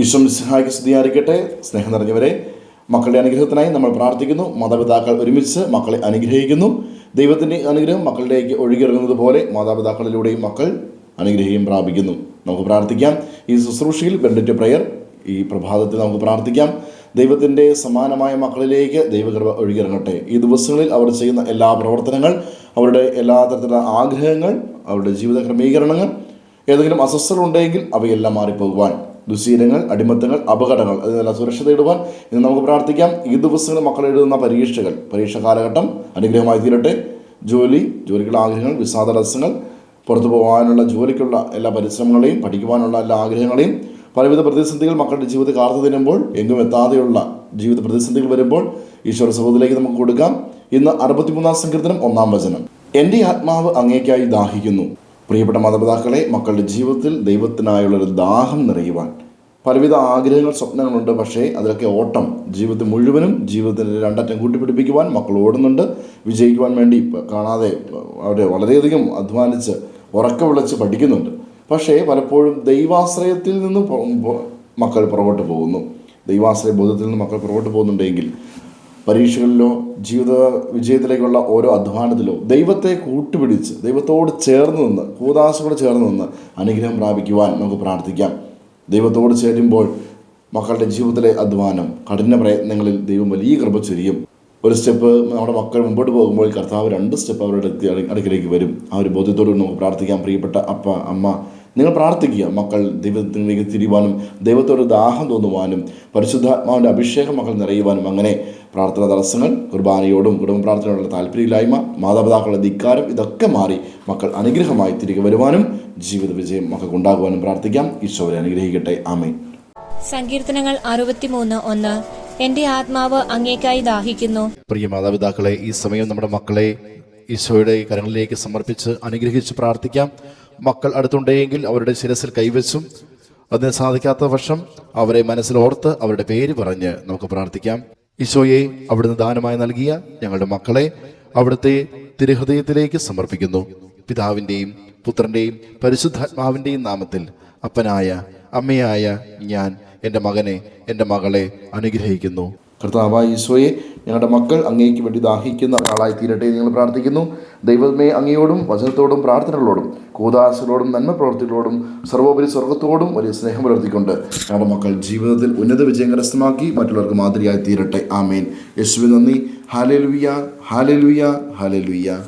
ഈശോ മിശിഹായ്ക്ക് സ്തുതിയായിരിക്കട്ടെ. സ്നേഹം നിറഞ്ഞവരെ, മക്കളുടെ അനുഗ്രഹത്തിനായി നമ്മൾ പ്രാർത്ഥിക്കുന്നു. മാതാപിതാക്കൾ ഒരുമിച്ച് മക്കളെ അനുഗ്രഹിക്കുന്നു. ദൈവത്തിൻ്റെ അനുഗ്രഹം മക്കളിലേക്ക് ഒഴുകിയിറങ്ങുന്നത് പോലെ മാതാപിതാക്കളിലൂടെയും മക്കൾ അനുഗ്രഹം പ്രാപിക്കുന്നു. നമുക്ക് പ്രാർത്ഥിക്കാം. ഈ ശുശ്രൂഷയിൽ ബെൻഡിറ്റ് പ്രയർ ഈ പ്രഭാതത്തിൽ നമുക്ക് പ്രാർത്ഥിക്കാം. ദൈവത്തിൻ്റെ സമാനമായ മക്കളിലേക്ക് ദൈവകൃപ ഒഴുകിയിറങ്ങട്ടെ. ഈ ദിവസങ്ങളിൽ അവർ ചെയ്യുന്ന എല്ലാ പ്രവർത്തനങ്ങൾ, അവരുടെ എല്ലാ തരത്തിലുള്ള ആഗ്രഹങ്ങൾ, അവരുടെ ജീവിത ക്രമീകരണങ്ങൾ, ഏതെങ്കിലും അസ്വസ്ഥതകളുണ്ടെങ്കിൽ അവയെല്ലാം മാറിപ്പോകുവാൻ, ദുശീലങ്ങൾ, അടിമത്തങ്ങൾ, അപകടങ്ങൾ അതിനെല്ലാം സുരക്ഷ നേടുവാൻ ഇന്ന് നമുക്ക് പ്രാർത്ഥിക്കാം. ഈ ദിവസങ്ങളിൽ മക്കൾ എഴുതുന്ന പരീക്ഷ കാലഘട്ടം അനുഗ്രഹമായി തീരട്ടെ. ജോലിക്കുള്ള ആഗ്രഹങ്ങൾ, വിസ തടസ്സങ്ങൾ, പുറത്തു പോകാനുള്ള ജോലിക്കുള്ള എല്ലാ പരിശ്രമങ്ങളെയും, പഠിക്കുവാനുള്ള എല്ലാ ആഗ്രഹങ്ങളെയും, പലവിധ പ്രതിസന്ധികൾ മക്കളുടെ ജീവിതത്തിൽ കാർത്തു തിന്നുമ്പോൾ എങ്ങും എത്താതെയുള്ള ജീവിത പ്രതിസന്ധികൾ വരുമ്പോൾ ഈശ്വര സഹോദരത്തിലേക്ക് നമുക്ക് കൊടുക്കാം. ഇന്ന് 63-ാം സങ്കീർത്തനം 1-ാം വചനം. എൻ്റെ ആത്മാവ് അങ്ങേക്കായി ദാഹിക്കുന്നു. പ്രിയപ്പെട്ട മാതാപിതാക്കളെ, മക്കളുടെ ജീവിതത്തിൽ ദൈവത്തിനായുള്ളൊരു ദാഹം നിറയുവാൻ പലവിധ ആഗ്രഹങ്ങൾ, സ്വപ്നങ്ങളുണ്ട്. പക്ഷേ അതിലൊക്കെ ഓട്ടം, ജീവിതത്തിൽ മുഴുവനും ജീവിതത്തിൻ്റെ രണ്ടറ്റം കൂട്ടിപ്പിടിപ്പിക്കുവാൻ മക്കൾ ഓടുന്നുണ്ട്. വിജയിക്കുവാൻ വേണ്ടി കാണാതെ അവരെ വളരെയധികം അധ്വാനിച്ച് ഉറക്ക വിളിച്ച് പഠിക്കുന്നുണ്ട്. പക്ഷേ പലപ്പോഴും ദൈവാശ്രയത്തിൽ നിന്ന് മക്കൾ പുറകോട്ട് പോകുന്നു. ദൈവാശ്രയ ബോധത്തിൽ നിന്ന് മക്കൾ പുറകോട്ട് പോകുന്നുണ്ടെങ്കിൽ പരീക്ഷകളിലോ ജീവിത വിജയത്തിലേക്കുള്ള ഓരോ അധ്വാനത്തിലോ ദൈവത്തെ കൂട്ടുപിടിച്ച് ദൈവത്തോട് ചേർന്ന് നിന്ന്, കൂദാശയോട് ചേർന്ന് നിന്ന് അനുഗ്രഹം പ്രാപിക്കുവാൻ നമുക്ക് പ്രാർത്ഥിക്കാം. ദൈവത്തോട് ചേരുമ്പോൾ മക്കളുടെ ജീവിതത്തിലെ അധ്വാനം, കഠിന പ്രയത്നങ്ങളിൽ ദൈവം വലിയ കൃപ ചൊരിയും. ഒരു സ്റ്റെപ്പ് നമ്മുടെ മക്കൾ മുമ്പോട്ട് പോകുമ്പോൾ കർത്താവ് 2 സ്റ്റെപ്പ് അവരുടെ അടുക്കിലേക്ക് വരും. ആ ഒരു ബോധ്യത്തോട് നമുക്ക് പ്രാർത്ഥിക്കാം. പ്രിയപ്പെട്ട അപ്പ, അമ്മ, നിങ്ങൾ പ്രാർത്ഥിക്കുക. മക്കൾ ദൈവത്തിലേക്ക് തിരിയുവാനും ദൈവത്തോട് ദാഹം തോന്നുവാനും പരിശുദ്ധാത്മാവിൻ്റെ അഭിഷേകം മക്കൾ നിറയുവാനും, അങ്ങനെ പ്രാർത്ഥന തടസ്സങ്ങൾ, കുർബാനയോടും കുടുംബ പ്രാർത്ഥനയോടുള്ള താല്പര്യമില്ലായ്മ, മാതാപിതാക്കളുടെ ധിക്കാരം, ഇതൊക്കെ മാറി മക്കൾ അനുഗ്രഹമായി തിരികെ വരുവാനും ജീവിത വിജയം മക്കൾക്ക് ഉണ്ടാകുവാനും പ്രാർത്ഥിക്കാം. ഈശോയെ അനുഗ്രഹിക്കട്ടെ. ആമേൻ. സങ്കീർത്തനങ്ങൾ 63:1. എൻ്റെ ആത്മാവ് അങ്ങേക്കായി ദാഹിക്കുന്നു. പ്രിയ മാതാപിതാക്കളെ, ഈ സമയം നമ്മുടെ മക്കളെ ഈശോയുടെ കരങ്ങളിലേക്ക് സമർപ്പിച്ച് അനുഗ്രഹിച്ച് പ്രാർത്ഥിക്കാം. മക്കൾ അടുത്തുണ്ടെങ്കിൽ അവരുടെ ശിരസിൽ കൈവച്ചും, അതിന് സാധിക്കാത്ത പക്ഷം അവരെ മനസ്സിലോർത്ത് അവരുടെ പേര് പറഞ്ഞ് നമുക്ക് പ്രാർത്ഥിക്കാം. ഈശോയെ, അവിടുന്ന് ദാനമായി നൽകിയ ഞങ്ങളുടെ മക്കളെ അവിടുത്തെ തിരുഹൃദയത്തിലേക്ക് സമർപ്പിക്കുന്നു. പിതാവിൻ്റെയും പുത്രൻ്റെയും പരിശുദ്ധാത്മാവിൻ്റെയും നാമത്തിൽ അപ്പനായ അമ്മയായ ഞാൻ എൻ്റെ മകനെ, എൻ്റെ മകളെ അനുഗ്രഹിക്കുന്നു. കർത്താവായ ഈശോയെ, ഞങ്ങളുടെ മക്കൾ അങ്ങേക്ക് വേണ്ടി ദാഹിക്കുന്ന ആളായി തീരട്ടെ നിങ്ങൾ പ്രാർത്ഥിക്കുന്നു. ദൈവമേ, അങ്ങയോടും വചനത്തോടും പ്രാർത്ഥനകളോടും കൂദാശകളോടും നന്മ പ്രവർത്തികളോടും സർവോപരി സ്വർഗത്തോടും വലിയ സ്നേഹം പുലർത്തിക്കൊണ്ട് ഞങ്ങളുടെ മക്കൾ ജീവിതത്തിൽ ഉന്നത വിജയം കരസ്ഥമാക്കി മറ്റുള്ളവർക്ക് മാതൃകയായി തീരട്ടെ. ആമേൻ. യേശുവേ നന്ദി. Hallelujah, hallelujah, hallelujah.